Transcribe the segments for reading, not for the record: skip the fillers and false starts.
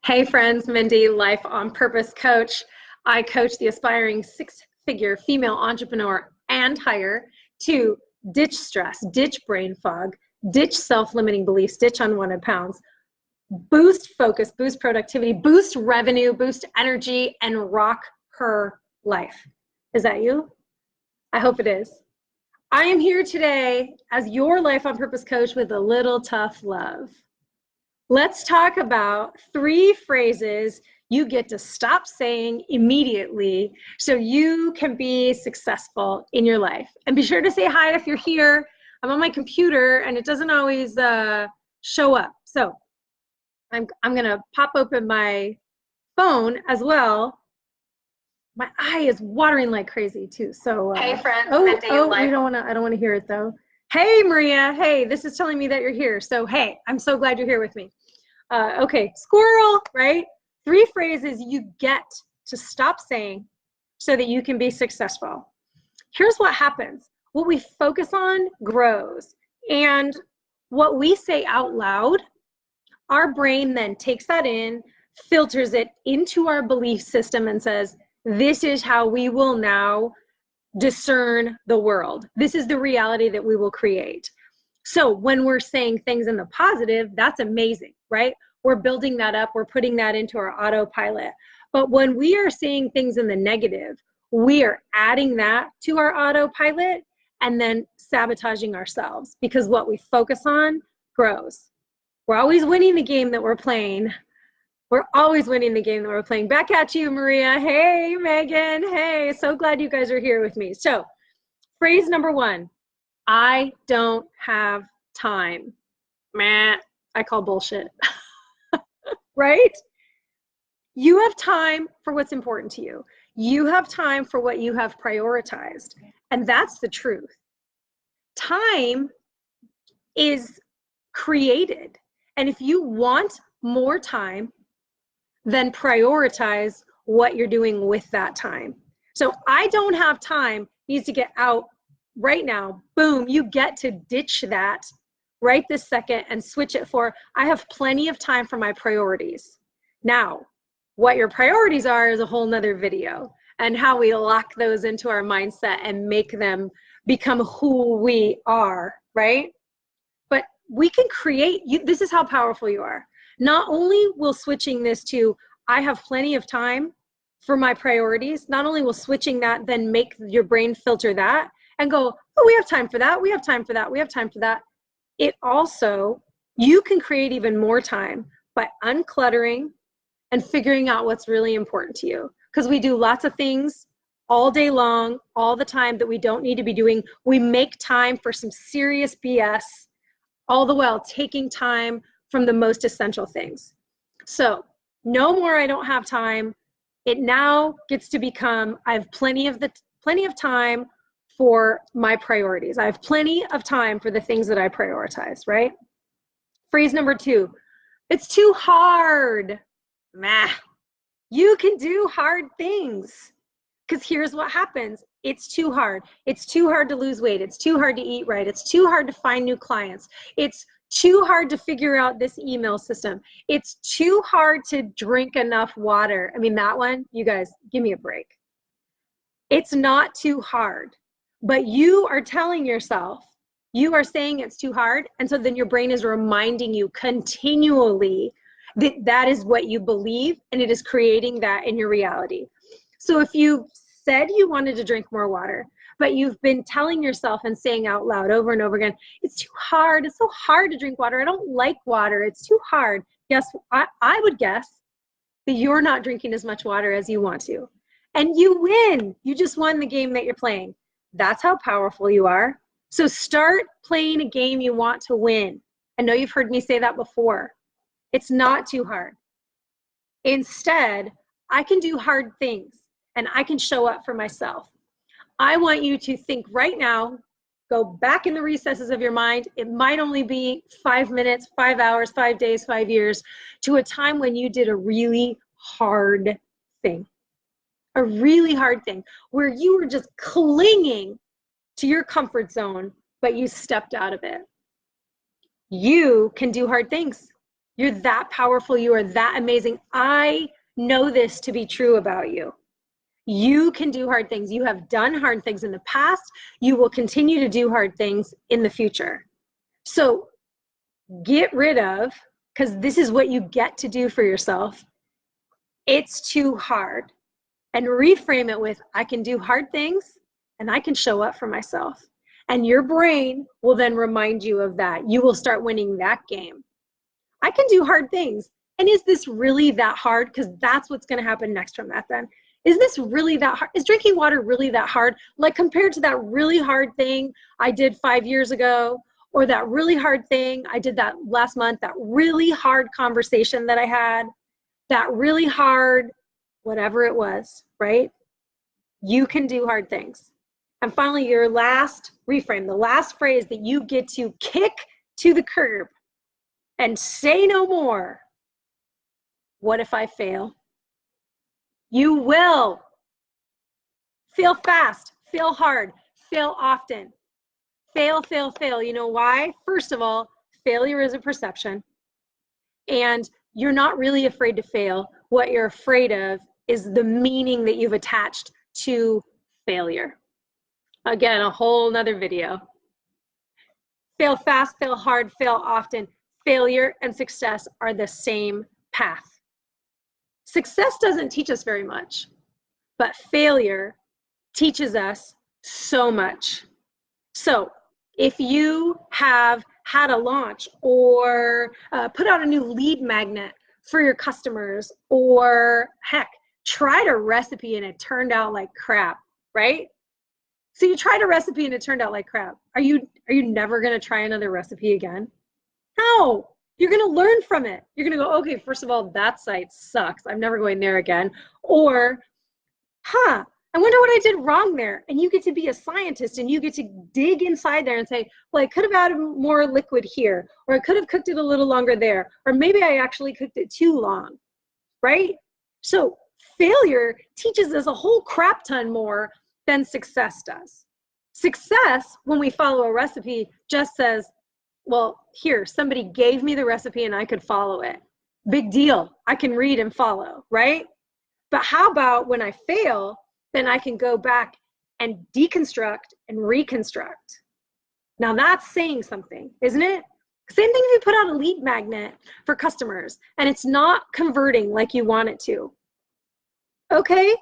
Hey friends, Mindy, Life on Purpose coach. I coach the aspiring six-figure female entrepreneur and higher to ditch stress, ditch brain fog, ditch self-limiting beliefs, ditch unwanted pounds, boost focus, boost productivity, boost revenue, boost energy, and rock her life. Is that you? I hope it is. I am here today as your Life on Purpose coach with a little tough love. Let's talk about 3 phrases you get to stop saying immediately so you can be successful in your life. And be sure to say hi if you're here. I'm on my computer and it doesn't always show up. So I'm gonna pop open my phone as well. My eye is watering like crazy too. So Hey friends, I don't wanna hear it though. Hey Maria, hey, this is telling me that you're here. So hey, I'm so glad you're here with me. Okay, squirrel, right? 3 phrases you get to stop saying so that you can be successful. Here's what happens. What we focus on grows. And what we say out loud, our brain then takes that in, filters it into our belief system and says, this is how we will now discern the world. This is the reality that we will create. So when we're saying things in the positive, that's amazing, right? We're building that up, we're putting that into our autopilot. But when we are saying things in the negative, we are adding that to our autopilot and then sabotaging ourselves because what we focus on grows. We're always winning the game that we're playing. We're always winning the game that we're playing. Back at you, Maria. Hey, Megan. Hey, so glad you guys are here with me. So, phrase number 1, I don't have time. Meh, I call bullshit. Right? You have time for what's important to you. You have time for what you have prioritized. And that's the truth. Time is created. And if you want more time, then prioritize what you're doing with that time. So I don't have time needs to get out right now. Boom, you get to ditch that right this second and switch it for, I have plenty of time for my priorities. Now, what your priorities are is a whole nother video, and how we lock those into our mindset and make them become who we are, right? But we can create, this is how powerful you are. Not only will switching this to, I have plenty of time for my priorities, not only will switching that then make your brain filter that and go, oh, we have time for that, we have time for that, we have time for that. It also, you can create even more time by uncluttering and figuring out what's really important to you. Because we do lots of things all day long, all the time that we don't need to be doing. We make time for some serious BS, all the while taking time from the most essential things. So no more I don't have time. It now gets to become, I have plenty of time for my priorities. I have plenty of time for the things that I prioritize, right? Phrase number 2, it's too hard. Meh. You can do hard things. Because here's what happens. It's too hard. It's too hard to lose weight. It's too hard to eat right. It's too hard to find new clients. It's too hard to figure out this email system. It's too hard to drink enough water. I mean, that one, you guys, give me a break. It's not too hard, but you are telling yourself, you are saying it's too hard. And so then your brain is reminding you continually that that is what you believe, and it is creating that in your reality. So if you said you wanted to drink more water, but you've been telling yourself and saying out loud over and over again, it's too hard, it's so hard to drink water, I don't like water, it's too hard. Yes, I would guess that you're not drinking as much water as you want to. And you win, you just won the game that you're playing. That's how powerful you are. So start playing a game you want to win. I know you've heard me say that before. It's not too hard. Instead, I can do hard things and I can show up for myself. I want you to think right now, go back in the recesses of your mind. It might only be 5 minutes, 5 hours, 5 days, 5 years, to a time when you did a really hard thing. A really hard thing where you were just clinging to your comfort zone, but you stepped out of it. You can do hard things. You're that powerful. You are that amazing. I know this to be true about you. You can do hard things. You have done hard things in the past. You will continue to do hard things in the future. So get rid of, because this is what you get to do for yourself, it's too hard. And reframe it with, I can do hard things and I can show up for myself. And your brain will then remind you of that. You will start winning that game. I can do hard things. And is this really that hard? Because that's what's going to happen next from that then. Is this really that hard? Is drinking water really that hard? Like compared to that really hard thing I did 5 years ago, or that really hard thing I did that last month, that really hard conversation that I had, that really hard, whatever it was, right? You can do hard things. And finally, your last reframe, the last phrase that you get to kick to the curb and say no more. What if I fail? You will. Fail fast, fail hard, fail often. Fail, fail, fail. You know why? First of all, failure is a perception. And you're not really afraid to fail. What you're afraid of is the meaning that you've attached to failure. Again, a whole nother video. Fail fast, fail hard, fail often. Failure and success are the same path. Success doesn't teach us very much, but failure teaches us so much. So if you have had a launch or put out a new lead magnet for your customers, or heck, tried a recipe and it turned out like crap, right? So you tried a recipe and it turned out like crap. Are you never going to try another recipe again? No, you're going to learn from it. You're going to go, okay, first of all, that site sucks. I'm never going there again. Or, I wonder what I did wrong there. And you get to be a scientist and you get to dig inside there and say, well, I could have added more liquid here, or I could have cooked it a little longer there, or maybe I actually cooked it too long, right? So failure teaches us a whole crap ton more than success does. Success, when we follow a recipe, just says, well, here, somebody gave me the recipe and I could follow it. Big deal. I can read and follow, right? But how about when I fail, then I can go back and deconstruct and reconstruct. Now that's saying something, isn't it? Same thing if you put out a lead magnet for customers and it's not converting like you want it to. Okay,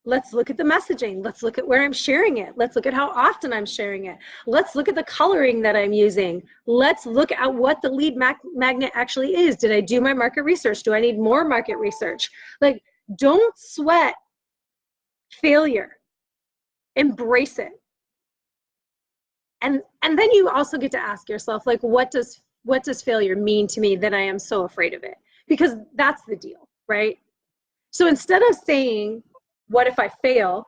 let's look at the messaging. Let's look at where I'm sharing it. Let's look at how often I'm sharing it. Let's look at the coloring that I'm using. Let's look at what the lead magnet actually is. Did I do my market research? Do I need more market research? Like, don't sweat failure. Embrace it. And then you also get to ask yourself, like, what does failure mean to me that I am so afraid of it? Because that's the deal, right? So instead of saying, what if I fail?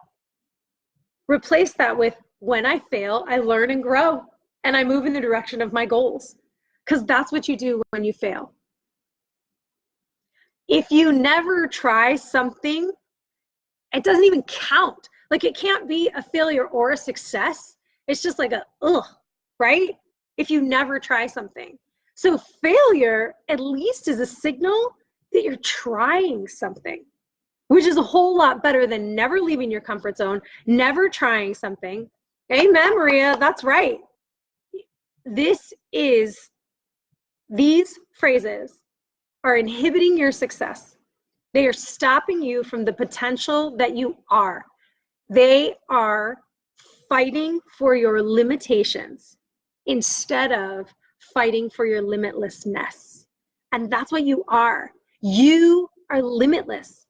Replace that with, when I fail, I learn and grow and I move in the direction of my goals. Because that's what you do when you fail. If you never try something, it doesn't even count. Like, it can't be a failure or a success. It's just like a, ugh, right? If you never try something. So failure at least is a signal that you're trying something, which is a whole lot better than never leaving your comfort zone, never trying something. Amen, Maria, that's right. These phrases are inhibiting your success. They are stopping you from the potential that you are. They are fighting for your limitations instead of fighting for your limitlessness. And that's what you are. You are limitless.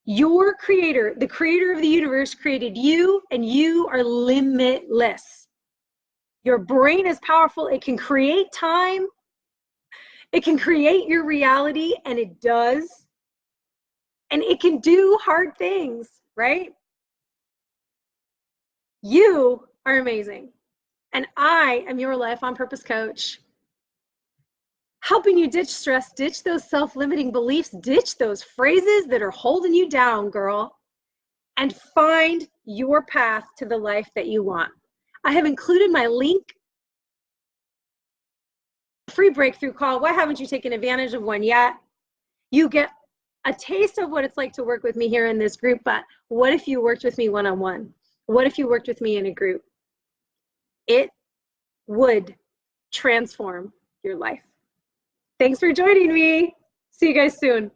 Your creator, the creator of the universe, created you, and you are limitless. Your brain is powerful. It can create time. It can create your reality, and it does. And it can do hard things, right? You are amazing. And I am your Life on Purpose coach, helping you ditch stress, ditch those self-limiting beliefs, ditch those phrases that are holding you down, girl, and find your path to the life that you want. I have included my link free breakthrough call. Why haven't you taken advantage of one yet? You get a taste of what it's like to work with me here in this group, but what if you worked with me one-on-one? What if you worked with me in a group? It would transform your life. Thanks for joining me. See you guys soon.